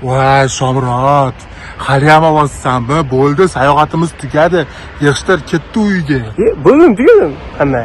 Voy Shomurod, haliyam ovozsanmi? Bo'ldi, sayohatimiz tugadi. Yig'ishtir, ketdi uyga. Tugadim hamma.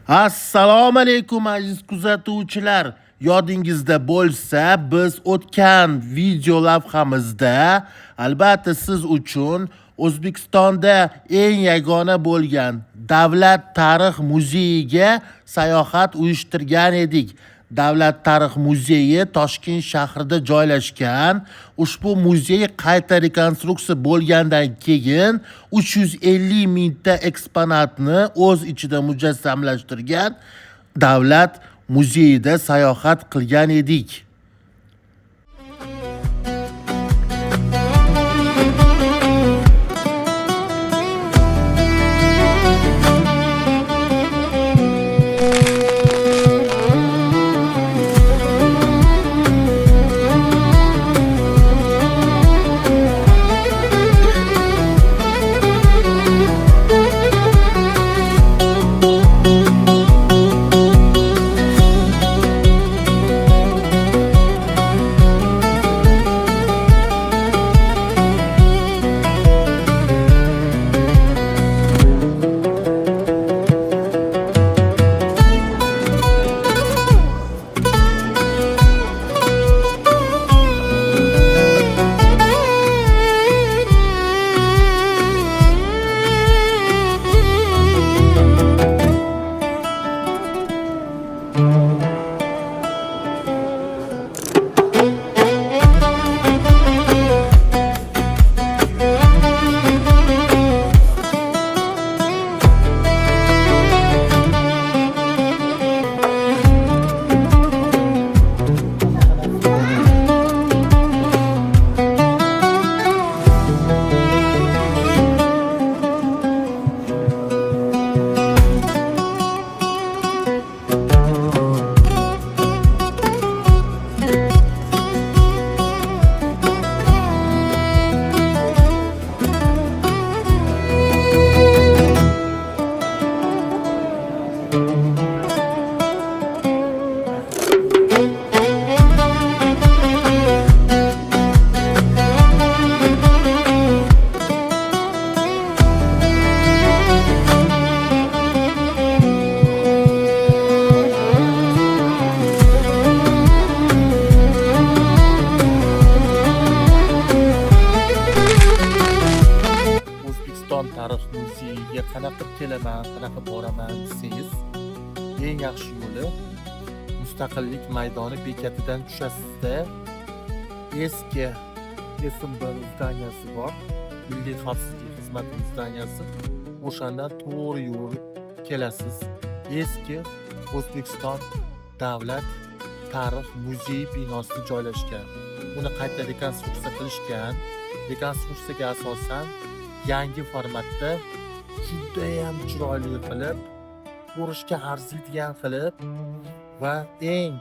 Assalomu alaykum aziz kuzatuvchilar. Yodingizda bo'lsa, biz o'tgan video lavhamizda albatta siz uchun O'zbekistonda eng yagona bo'lgan Davlat tarix muzeyiga sayohat uyushtirgan edik. Davlat tarix muzeyi Toshkent shahrida joylashgan. Ushbu muzey qayta rekonstruksiya bo'lgandan keyin 350 mingta eksponatni o'z ichida mujassamlashtirgan davlat muzeyida sayohat qilgan edik. Tarix muzeyiga qanaqa kelaman, qanaqa boraman desangiz, eng yaxshi yo'li Mustaqillik maydoni bekatidan tushasizda eski SMB zdaniyasi bor, Milliy xavfsizlik xizmati zdaniyasi. O'shandan to'g'ri yurib kelasiz. Eski O'zbekiston Davlat tarix muzeyi binosida joylashgan. Uni qayta rekonstruksiya qilishgan. Rekonstruksiyaga asosan yangi formatda juda ham chiroyli qilib, ko'rishga arziydigan qilib va eng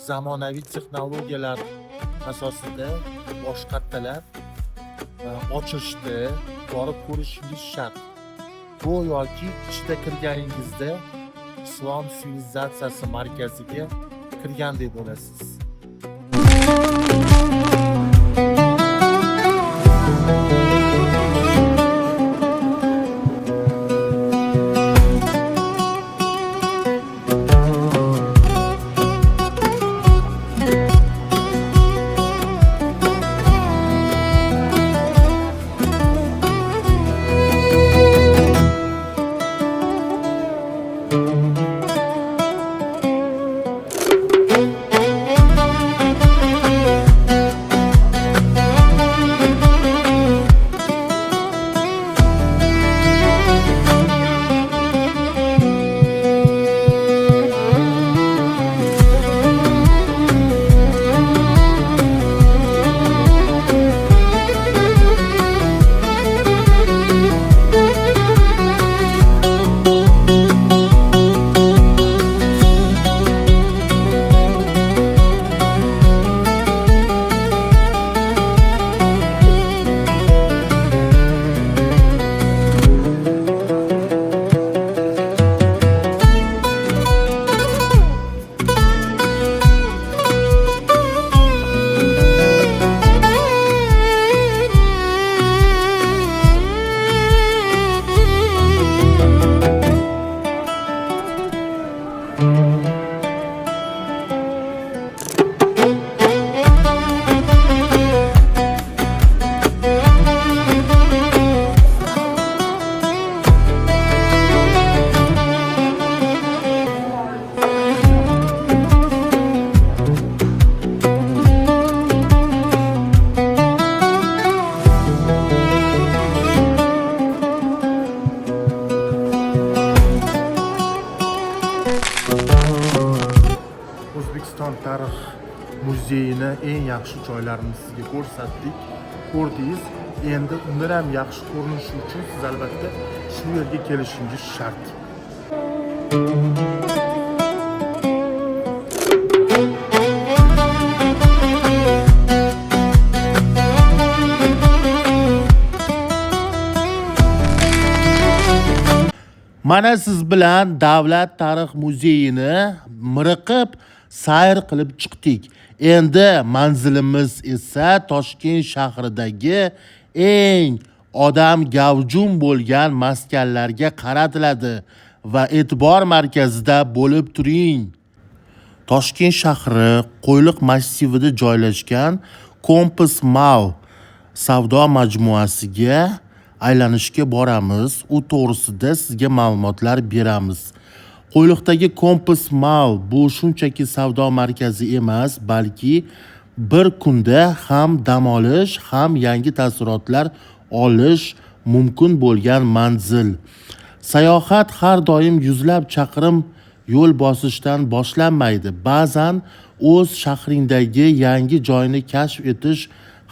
zamonaviy texnologiyalar asosida boshqattalab ochishdi, borib ko'rishingiz shart. Go'yoki ichida kirganingizda islom sivilizatsiyasi markaziga kirgandek bo'lasiz. Eston tarix muzeyini eng yaxshi joylarini sizga ko'rsatdik. Ko'rdingiz. Endi undan ham yaxshi ko'rinishi uchun siz albatta shu yerga kelishingiz shart. Mana siz bilan Davlat tarix muzeyini miriqib sayr qilib chiqdik. Endi manzilimiz esa Toshkent shahridagi eng odam gavjum bo'lgan maskanlarga qaratiladi va e'tibor markazida bo'lib turing. Toshkent shahri Qo'yliq massivida joylashgan Kompas Mall savdo majmuasiga aylanishga boramiz. U to'g'risida sizga ma'lumotlar beramiz. Qo'yliqdagi Kompas Mall bu shunchaki savdo markazi emas, balki bir kunda ham dam olish, ham yangi taassurotlar olish mumkin bo'lgan manzil. Sayohat har doim yuzlab chaqirim yo'l bosishdan boshlanmaydi. Ba'zan o'z shahringdagi yangi joyni kashf etish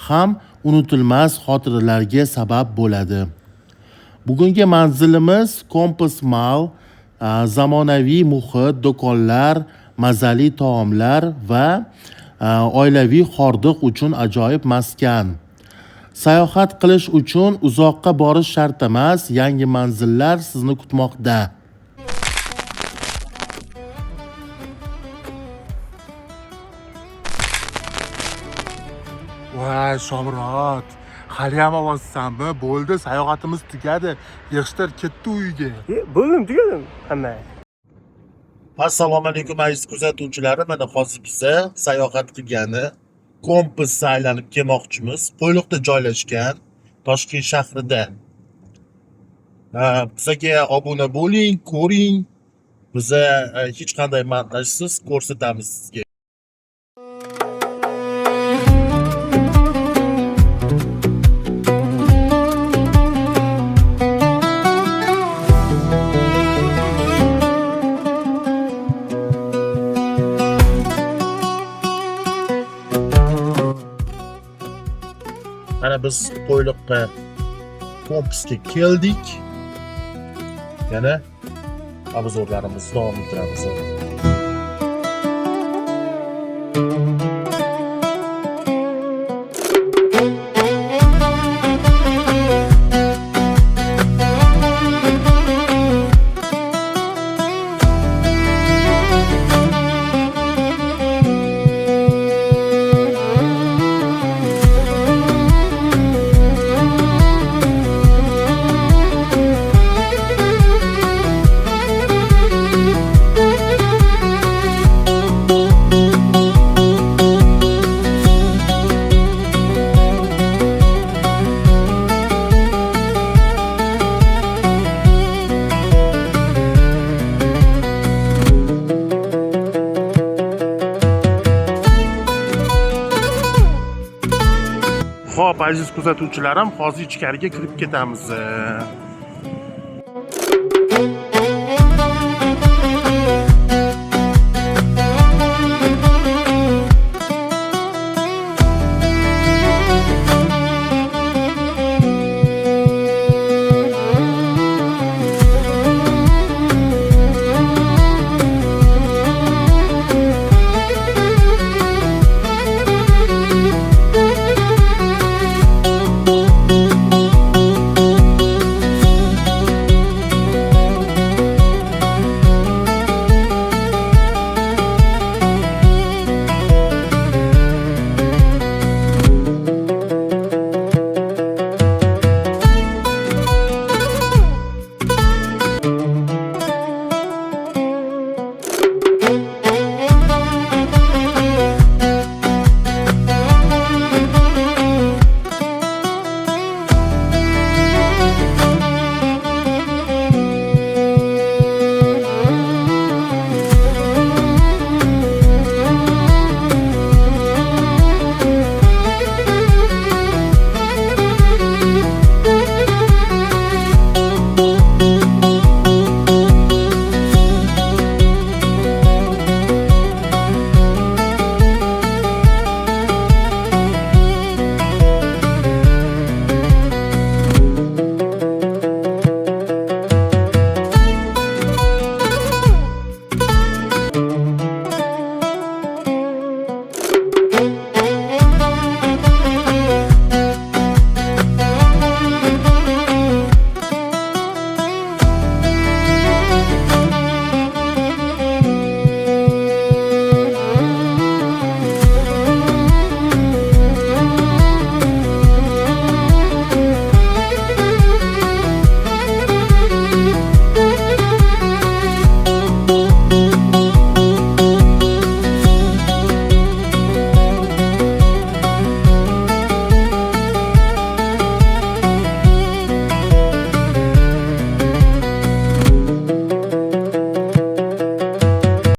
ham unutilmas xotiralarga sabab bo'ladi. Bugungi manzilimiz Kompas Mall, zamonaviy muhit, do'konlar, mazali taomlar va oilaviy hordiq uchun ajoyib maskan. Sayohat qilish uchun uzoqqa borish shart emas, yangi manzillar sizni kutmoqda. Voy Shomurod, haliyam ovozsanmi? Bo'ldi, sayohatimiz tugadi. Yig'ishtir, ketdi uyga. Bo'ldim, hamma. Assalomu alaykum aziz kuzatuvchilarim. Mana hozir biz sayohat qilgani Kompasga aylanib kelmoqchimiz. Qo'yliqda joylashgan Toshkent shahrida. Bizga obuna bo'ling, ko'ring. Biz hech qanday montajsiz ko'rsatamiz sizga. Mana biz Qo'yliqqa Kompasga keldik. Yana obzorlarimizni davom ettiramiz. Xo'p, aziz kuzatuvchilarim, hozir ichkariga kirib ketamiz.